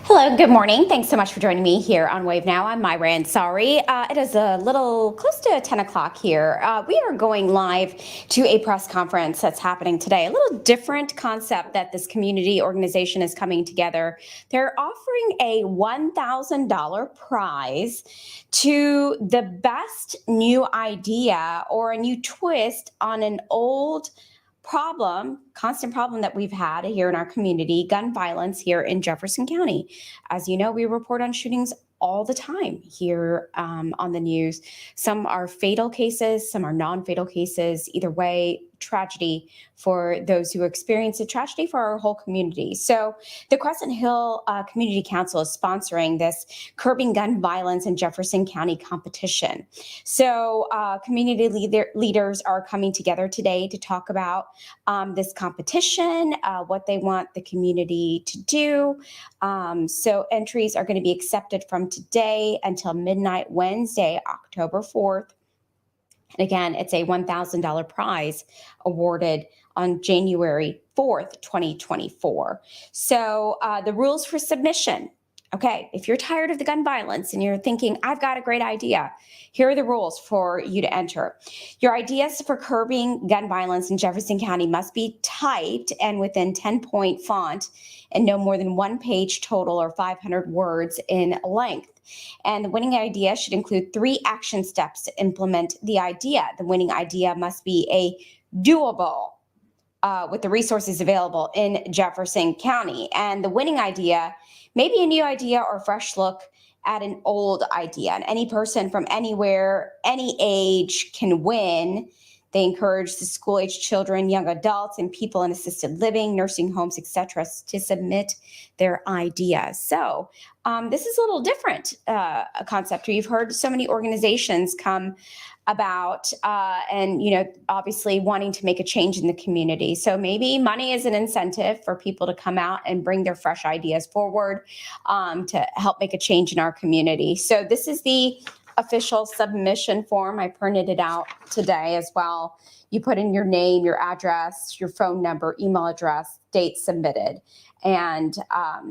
Hello, good morning. Thanks so much for joining me here on Wave Now. I'm Myra Ansari. It is a little close to 10 o'clock here. We are going live to a press conference that's happening today. A little different concept that this community organization is coming together. They're offering a $1,000 prize to the best new idea or a new twist on an old constant problem that we've had here in our community, gun violence here in Jefferson County. As you know, we report on shootings all the time here on the news. Some are fatal cases, some are non-fatal cases. Either way, tragedy for those who experience it, tragedy for our whole community. So the Crescent Hill Community Council is sponsoring this Curbing Gun Violence in Jefferson County competition. So community leaders are coming together today to talk about this competition, what they want the community to do. So entries are going to be accepted from today until midnight Wednesday, October 4th. And again, it's a $1,000 prize awarded on January 4th, 2024. So the rules for submission. Okay, if you're tired of the gun violence and you're thinking, I've got a great idea, here are the rules for you to enter. Your ideas for curbing gun violence in Jefferson County must be typed and within 10-point font and no more than one page total or 500 words in length. And the winning idea should include 3 action steps to implement the idea. The winning idea must be a doable with the resources available in Jefferson County. And the winning idea may be a new idea or fresh look at an old idea. And any person from anywhere, any age can win. They encourage the school-age children, young adults, and people in assisted living, nursing homes, etc., to submit their ideas. So this is a little different a concept. You've heard so many organizations come about and, obviously wanting to make a change in the community. So maybe money is an incentive for people to come out and bring their fresh ideas forward to help make a change in our community. So this is the official submission form. I printed it out today as well. You put in your name, your address, your phone number, email address, date submitted. And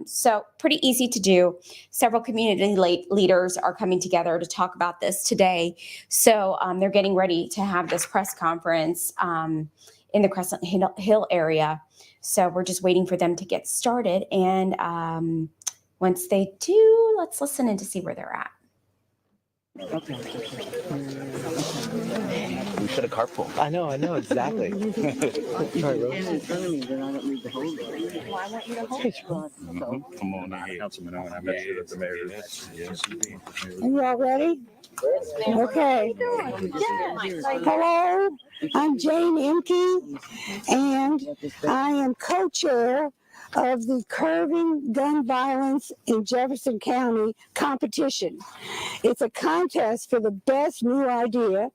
so pretty easy to do. Several community leaders are coming together to talk about this today. So they're getting ready to have this press conference in the Crescent Hill area. So we're just waiting for them to get started. And once they do, let's listen in to see where they're at. Okay. We should have carpooled. I know, exactly. Sorry, Rose. In front of me, then I don't need to hold it. Well, I want you to hold it. Come on in. Councilman Owen, I met you at the mayor. Yes. Are you all ready? Okay. Hello, I'm Jane Imke, and I am co-chair of the Curbing Gun Violence in Jefferson County competition. It's a contest for the best new idea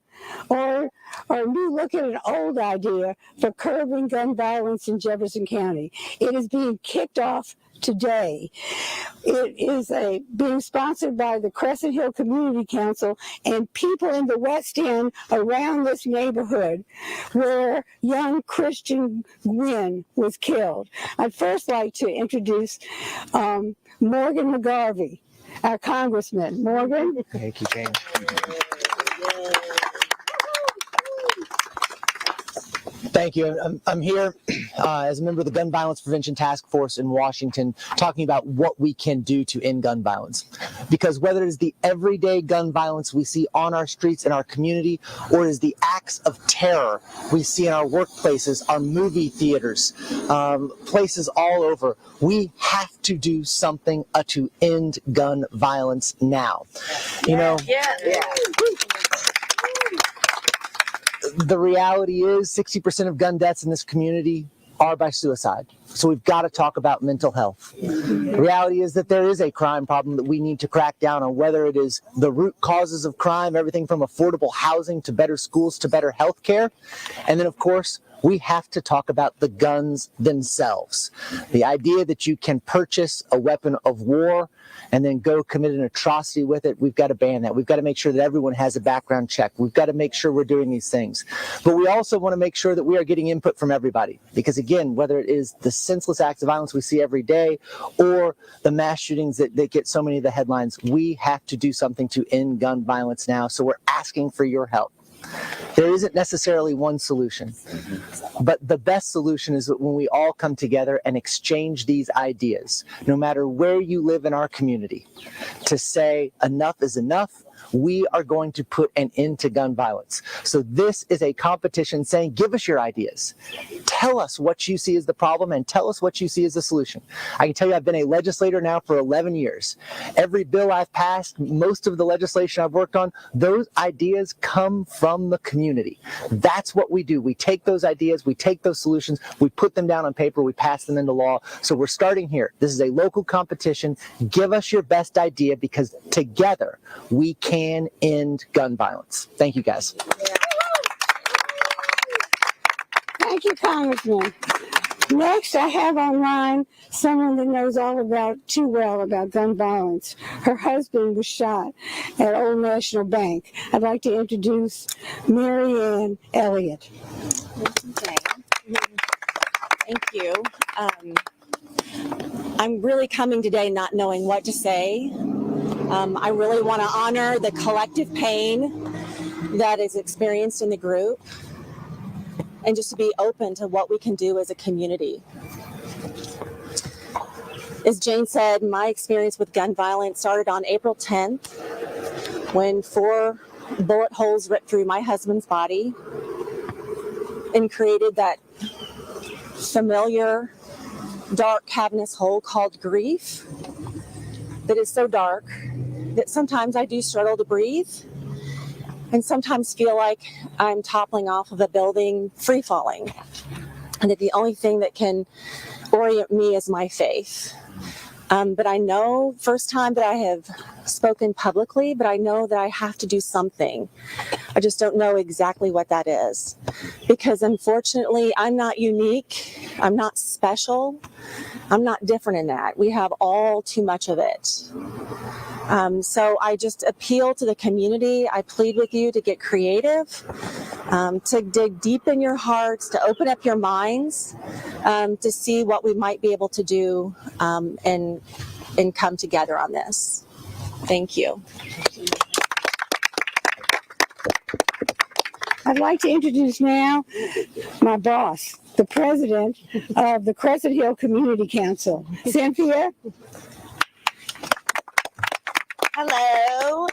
or new look at an old idea for curbing gun violence in Jefferson County. It is being kicked off today. It is being sponsored by the Crescent Hill Community Council and people in the West End around this neighborhood where young Christian Gwynn was killed. I'd first like to introduce Morgan McGarvey, our congressman. Morgan? Thank you, Jane. Thank you. I'm here as a member of the Gun Violence Prevention Task Force in Washington, talking about what we can do to end gun violence. Because whether it is the everyday gun violence we see on our streets in our community, or it is the acts of terror we see in our workplaces, our movie theaters, places all over, we have to do something to end gun violence now. The reality is 60% of gun deaths in this community are by suicide. So we've got to talk about mental health. The reality is that there is a crime problem that we need to crack down on, whether it is the root causes of crime, everything from affordable housing to better schools to better health care. And then, of course, we have to talk about the guns themselves. The idea that you can purchase a weapon of war and then go commit an atrocity with it, we've got to ban that. We've got to make sure that everyone has a background check. We've got to make sure we're doing these things. But we also want to make sure that we are getting input from everybody. Because again, whether it is the senseless acts of violence we see every day or the mass shootings that get so many of the headlines, we have to do something to end gun violence now. So we're asking for your help. There isn't necessarily one solution, but the best solution is that when we all come together and exchange these ideas, no matter where you live in our community, to say enough is enough. We are going to put an end to gun violence. So this is a competition saying, give us your ideas. Tell us what you see as the problem and tell us what you see as the solution. I can tell you I've been a legislator now for 11 years. Every bill I've passed, most of the legislation I've worked on, those ideas come from the community. That's what we do. We take those ideas, we take those solutions, we put them down on paper, we pass them into law. So we're starting here. This is a local competition. Give us your best idea because together we can end gun violence. Thank you, guys. Thank you, Congressman. Next, I have online someone that knows too well about gun violence. Her husband was shot at Old National Bank. I'd like to introduce Mary Ann Elliott. Okay. Thank you. I'm really coming today not knowing what to say. I really want to honor the collective pain that is experienced in the group and just to be open to what we can do as a community. As Jane said, my experience with gun violence started on April 10th when 4 bullet holes ripped through my husband's body and created that familiar dark cavernous hole called grief that is so dark that sometimes I do struggle to breathe and sometimes feel like I'm toppling off of a building, free falling. And that the only thing that can orient me is my faith. But I know, first time that I have spoken publicly, but I know that I have to do something. I just don't know exactly what that is. Because unfortunately, I'm not unique. I'm not special. I'm not different in that. We have all too much of it. So I just appeal to the community. I plead with you to get creative, to dig deep in your hearts, to open up your minds, to see what we might be able to do and come together on this. Thank you. I'd like to introduce now my boss, the president of the Crescent Hill Community Council, Cynthia. Hello.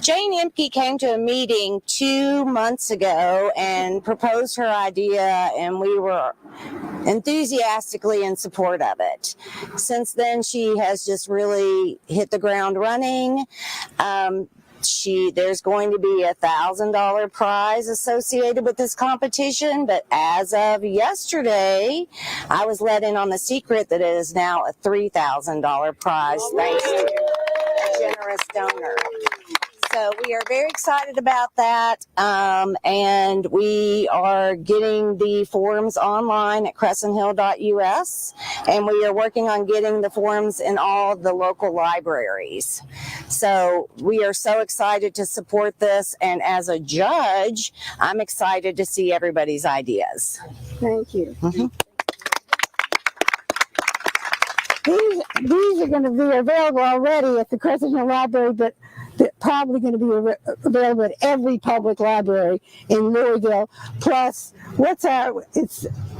Jane Impke came to a meeting 2 months ago and proposed her idea, and we were enthusiastically in support of it. Since then, she has just really hit the ground running. There's going to be a $1,000 prize associated with this competition, but as of yesterday, I was let in on the secret that it is now a $3,000 prize, thanks to a generous donor. So we are very excited about that, and we are getting the forms online at crescenthill.us, and we are working on getting the forms in all the local libraries. So we are so excited to support this, and as a judge, I'm excited to see everybody's ideas. Thank you. Mm-hmm. These are going to be available already at the Crescent Hill Library, but they're probably going to be available at every public library in Louisville. Plus, it's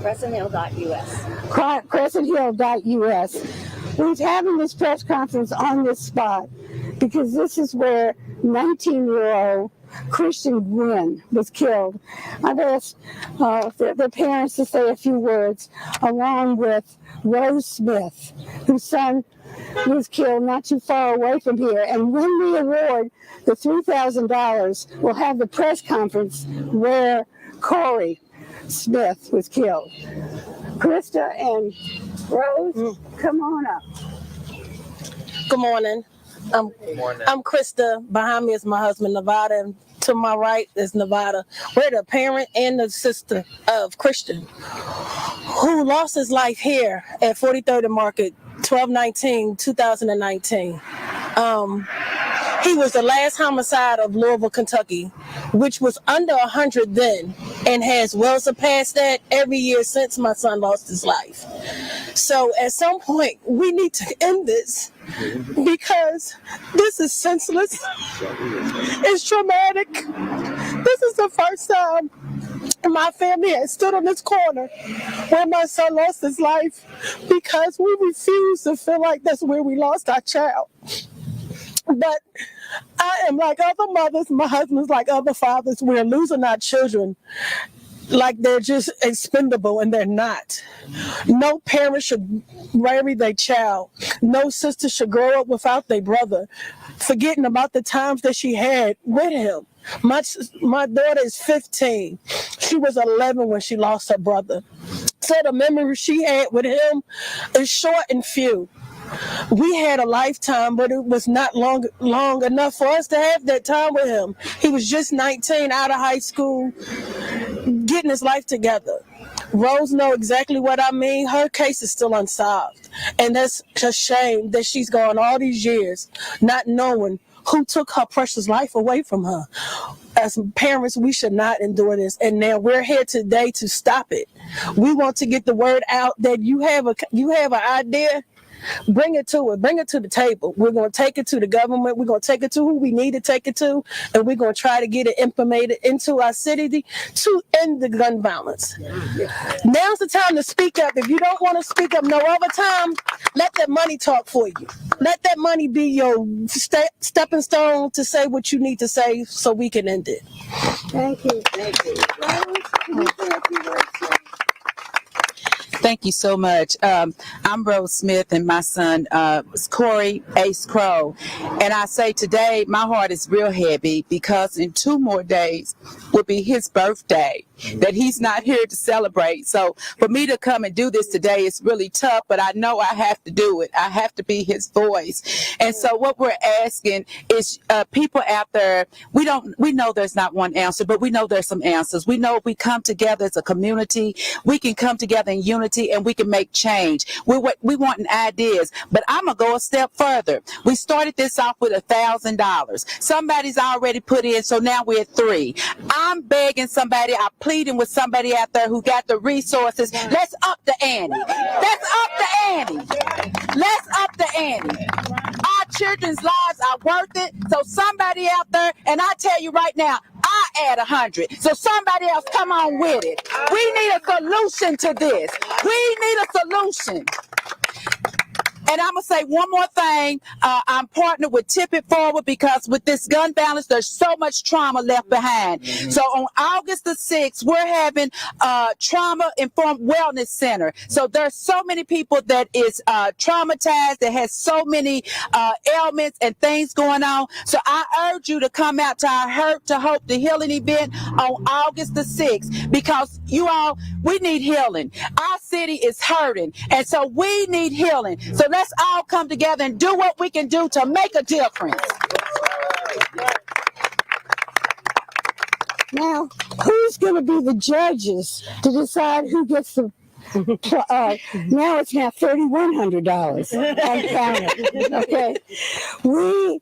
crescenthill.us. crescenthill.us. We're having this press conference on this spot because this is where 19-year-old Christian Gwynn was killed. I've asked their parents to say a few words, along with Rose Smith, whose son was killed not too far away from here. And when we award the $3,000, we'll have the press conference where Corey Smith was killed. Krista and Rose, come on up. Good morning. I'm Krista. Behind me is my husband, Nevada, and to my right is Nevada. We're the parent and the sister of Christian, who lost his life here at 43rd and Market, 12/19/2019. He was the last homicide of Louisville, Kentucky, which was under 100 then and has well surpassed that every year since my son lost his life. So at some point, we need to end this because this is senseless. It's traumatic. This is the first time my family has stood on this corner where my son lost his life because we refuse to feel like that's where we lost our child. But I am like other mothers, my husband's like other fathers. We're losing our children like they're just expendable, and they're not. No parent should bury their child. No sister should grow up without their brother, forgetting about the times that she had with him. My daughter is 15. She was 11 when she lost her brother. So the memories she had with him is short and few. We had a lifetime, but it was not long enough for us to have that time with him. He was just 19, out of high school, getting his life together. Rose know exactly what I mean. Her case is still unsolved. And that's a shame that she's gone all these years not knowing who took her precious life away from her. As parents, we should not endure this. And now we're here today to stop it. We want to get the word out that you have an idea. Bring it to the table. We're going to take it to the government. We're going to take it to who we need to take it to, and we're going to try to get it implemented into our city to end the gun violence. Now's the time to speak up. If you don't want to speak up no other time, let that money talk for you. Let that money be your stepping stone to say what you need to say so we can end it. Thank you. Thank you. Thank you so much. I'm Rose Smith, and my son is Corey Ace Crow. And I say today, my heart is real heavy because in 2 more days will be his birthday that he's not here to celebrate. So for me to come and do this today is really tough, but I know I have to do it. I have to be his voice. And so what we're asking is people out there, we know there's not one answer, but we know there's some answers. We know if we come together as a community, we can come together in unity and we can make change. We want ideas, but I'm going to go a step further. We started this off with $1,000. Somebody's already put in, so now we're at $3,000. I'm begging somebody, I'm pleading with somebody out there who got the resources. Let's up the ante. Let's up the ante. Let's up the ante. Our children's lives are worth it. So somebody out there, and I tell you right now, I add 100. So somebody else come on with it. We need a solution to this. We need a solution. And I'm going to say one more thing. I'm partnered with Tip It Forward because with this gun violence, there's so much trauma left behind. So on August the 6th, we're having a trauma-informed wellness center. So there's so many people that is traumatized, that has so many ailments and things going on. So I urge you to come out to our Hurt to Hope, the healing event on August the 6th because we need healing. Our city is hurting, and so we need healing. So let's all come together and do what we can do to make a difference. Now, who's going to be the judges to decide who gets the now it's now $3,100 and counting. Okay, we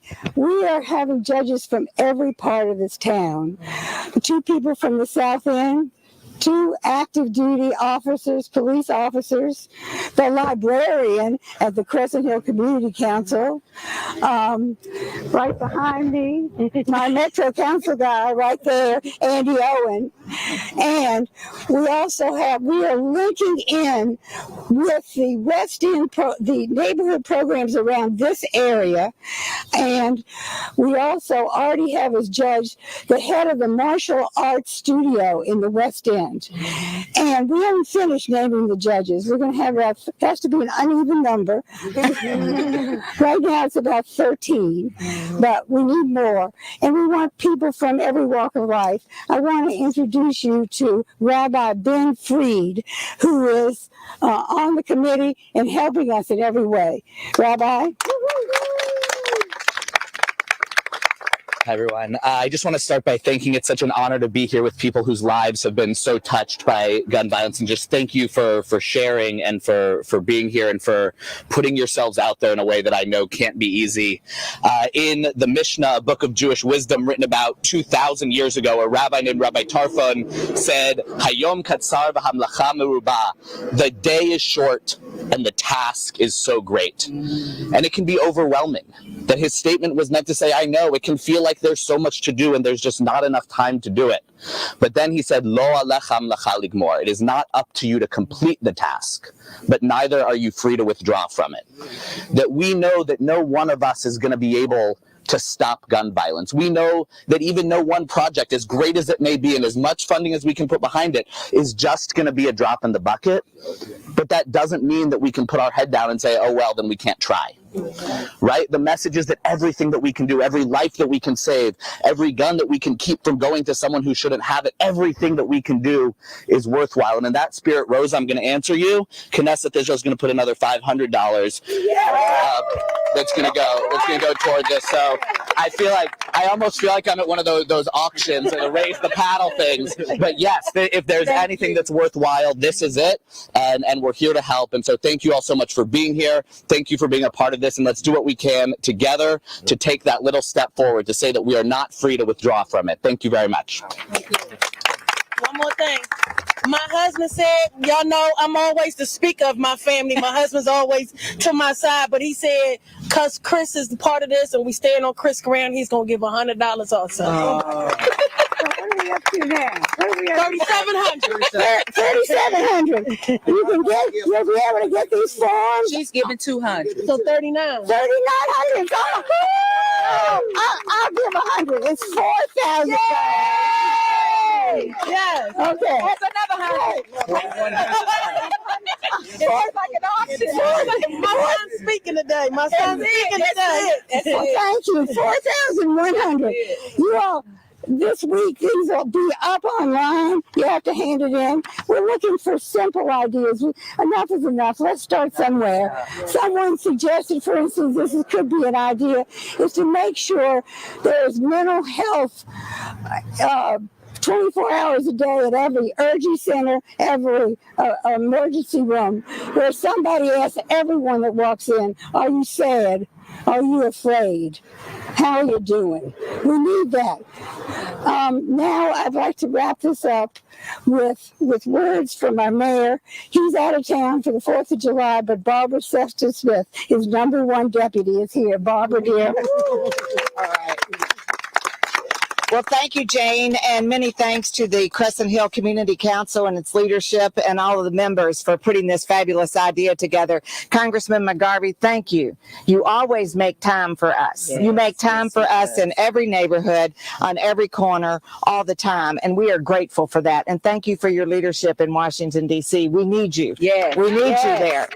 are having judges from every part of this town. 2 people from the South End, 2 active duty officers, police officers, the librarian at the Crescent Hill Community Council, right behind me, my Metro Council guy right there, Andy Owen. And we are linking in with the West End, the neighborhood programs around this area. And we also already have as judge the head of the martial arts studio in the West End. And we haven't finished naming the judges. We're going to have has to be an uneven number. Right now it's about 13, but we need more. And we want people from every walk of life. I want to introduce you to Rabbi Ben Fried, who is on the committee and helping us in every way. Rabbi? Hi, everyone. I just want to start by thanking. It's such an honor to be here with people whose lives have been so touched by gun violence, and just thank you for sharing and for being here and for putting yourselves out there in a way that I know can't be easy. In the Mishnah, a book of Jewish wisdom written about 2,000 years ago, a rabbi named Rabbi Tarfon said, Hayom katsar v'hamlacha meruba. The day is short and the task is so great. And it can be overwhelming. That his statement was meant to say, I know, it can feel like there's so much to do and there's just not enough time to do it. But then he said, Lo alechem lecha ligmor. It is not up to you to complete the task, but neither are you free to withdraw from it. That we know that no one of us is going to be able to stop gun violence. We know that even no one project, as great as it may be and as much funding as we can put behind it, is just going to be a drop in the bucket. But that doesn't mean that we can put our head down and say, oh, well, then we can't try. Right? The message is that everything that we can do, every life that we can save, every gun that we can keep from going to someone who shouldn't have it, everything that we can do is worthwhile. And in that spirit, Rose, I'm going to answer you. Knesset Israel is going to put another $500 that's going to go toward this. So I almost feel like I'm at one of those auctions and raise the paddle things. But yes, if there's anything that's worthwhile, this is it. And we're here to help. And so thank you all so much for being here. Thank you for being a part of this. And let's do what we can together to take that little step forward to say that we are not free to withdraw from it. Thank you very much. One more thing. My husband said, y'all know I'm always the speaker of my family. My husband's always to my side, but he said, because Chris is part of this and we stand on Chris ground, he's going to give $100 also. What are we up to now? $3,700. 3,700. You'll be able to get these forms. She's giving 200. So 39. 3,900. I'll give 100. It's 4,000. Yes. Okay. That's another 100. It's like an auction. My son's speaking today. Well, thank you. 4,100. You all, this week, these will be up online. You have to hand it in. We're looking for simple ideas. Enough is enough. Let's start somewhere. Someone suggested, for instance, could be an idea, is to make sure there's mental health 24 hours a day at every urgent center, every emergency room, where somebody asks everyone that walks in, are you sad? Are you afraid? How are you doing? We need that. Now I'd like to wrap this up with words from our mayor. He's out of town for the 4th of July, but Barbara Sefton Smith, his #1 deputy, is here. Barbara, dear. All right. Well, thank you, Jane, and many thanks to the Crescent Hill Community Council and its leadership and all of the members for putting this fabulous idea together. Congressman McGarvey, thank you. You always make time for us. Yes, you make time for us in every neighborhood, on every corner, all the time, and we are grateful for that. And thank you for your leadership in Washington, D.C. We need you. Yeah, we need you there.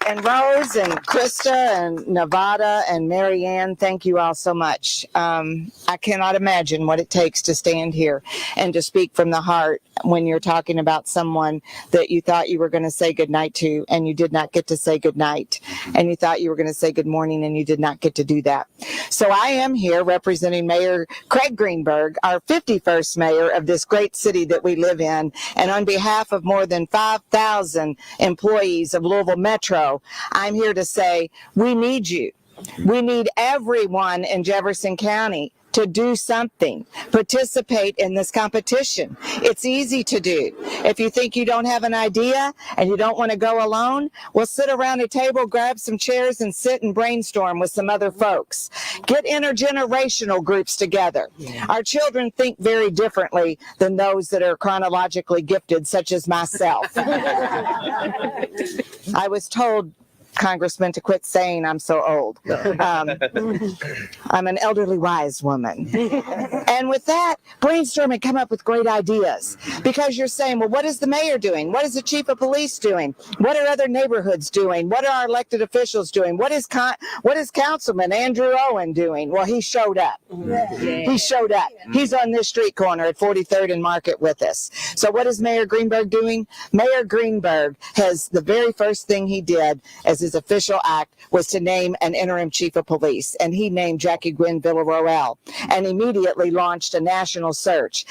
And Rose and Krista and Nevada and Marianne, thank you all so much. I cannot imagine what it takes to stand here and to speak from the heart when you're talking about someone that you thought you were going to say goodnight to and you did not get to say goodnight, and you thought you were going to say good morning and you did not get to do that. So I am here representing Mayor Craig Greenberg, our 51st mayor of this great city that we live in, and on behalf of more than 5,000 employees of Louisville Metro, I'm here to say we need you. We need everyone in Jefferson County to do something, participate in this competition. It's easy to do. If you think you don't have an idea and you don't want to go alone, well, sit around a table, grab some chairs and sit and brainstorm with some other folks. Get intergenerational groups together. Our children think very differently than those that are chronologically gifted, such as myself. I was told, Congressman, to quit saying I'm so old. I'm an elderly wise woman. And with that, brainstorm and come up with great ideas. Because you're saying, well, what is the mayor doing? What is the chief of police doing? What are other neighborhoods doing? What are our elected officials doing? What is Councilman Andrew Owen doing? Well, he showed up. He showed up. He's on this street corner at 43rd and Market with us. So what is Mayor Greenberg doing? Mayor Greenberg has the very first thing he did as Cruz's official act was to name an interim chief of police, and he named Jackie Gwen Villaroel and immediately launched a national search.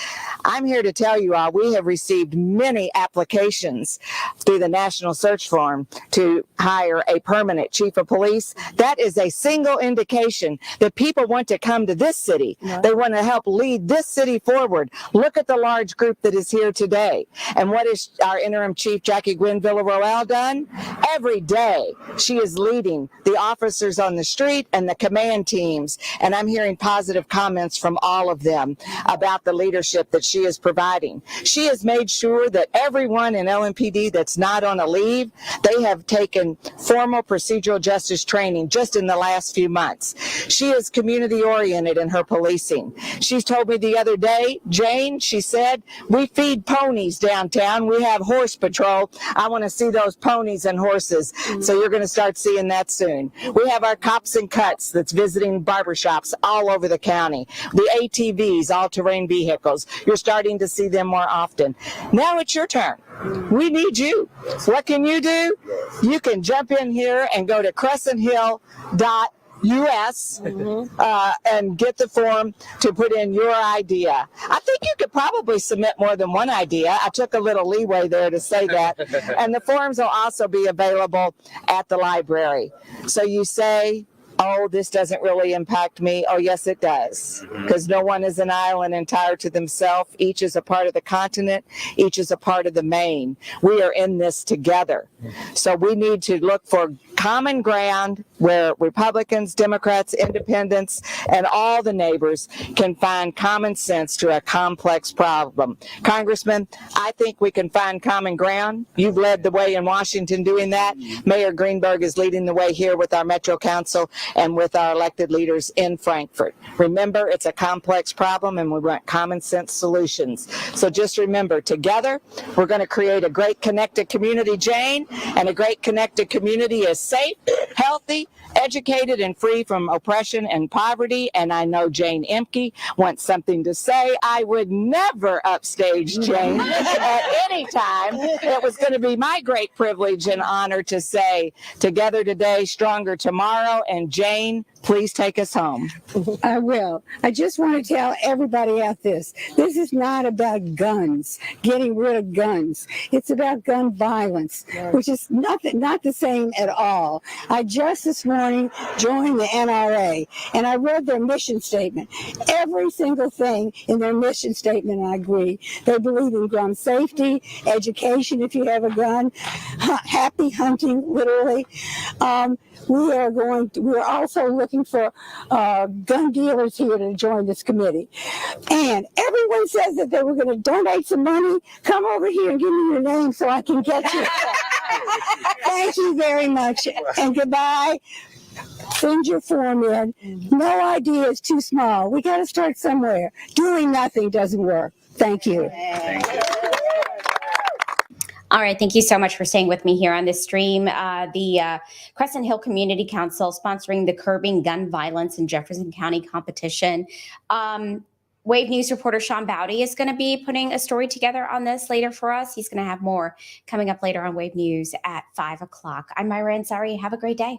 I'm here to tell you all, we have received many applications through the national search form to hire a permanent chief of police. That is a single indication that people want to come to this city. They want to help lead this city forward. Look at the large group that is here today. And what is our interim chief, Jackie Gwen Villaroel, done? Every day, she is leading the officers on the street and the command teams. And I'm hearing positive comments from all of them about the leadership that she is providing. She has made sure that everyone in LMPD that's not on a leave, they have taken formal procedural justice training just in the last few months. She is community oriented in her policing. She's told me the other day, Jane, she said, we feed ponies downtown. We have horse patrol. I want to see those ponies and horses. So you're going to start seeing that soon. We have our cops and cuts that's visiting barbershops all over the county. The ATVs, all-terrain vehicles. You're starting to see them more often. Now it's your turn. We need you. What can you do? You can jump in here and go to crescenthill.us and get the form to put in your idea. I think you could probably submit more than one idea. I took a little leeway there to say that. And the forms will also be available at the library. So you say, oh, this doesn't really impact me. Oh, yes, it does. Because no one is an island entire to themselves. Each is a part of the continent. Each is a part of the Maine. We are in this together. So we need to look for common ground where Republicans, Democrats, Independents, and all the neighbors can find common sense to a complex problem. Congressman, I think we can find common ground. You've led the way in Washington doing that. Mayor Greenberg is leading the way here with our Metro Council and with our elected leaders in Frankfort. Remember, it's a complex problem and we want common sense solutions. So just remember, together, we're going to create a great connected community, Jane, and a great connected community is safe, healthy, educated, and free from oppression and poverty. And I know Jane Emke wants something to say. I would never upstage Jane at any time. It was going to be my great privilege and honor to say, together today, stronger tomorrow. And Jane, please take us home. I will. I just want to tell everybody out this. This is not about guns, getting rid of guns. It's about gun violence, which is not the same at all. I just this morning joined the NRA, and I read their mission statement. Every single thing in their mission statement, I agree. They believe in gun safety, education if you have a gun, happy hunting, literally. We're also looking for gun dealers here to join this committee. And everyone says that they were going to donate some money. Come over here and give me your name so I can get you. Thank you very much. And goodbye. Send your form in. No idea is too small. We got to start somewhere. Doing nothing doesn't work. Thank you. All right, thank you so much for staying with me here on this stream. The Crescent Hill Community Council sponsoring the Curbing Gun Violence in Jefferson County competition. Wave News reporter Sean Bowdy is going to be putting a story together on this later for us. He's going to have more coming up later on Wave News at 5 o'clock. I'm Myra Ansari. Have a great day.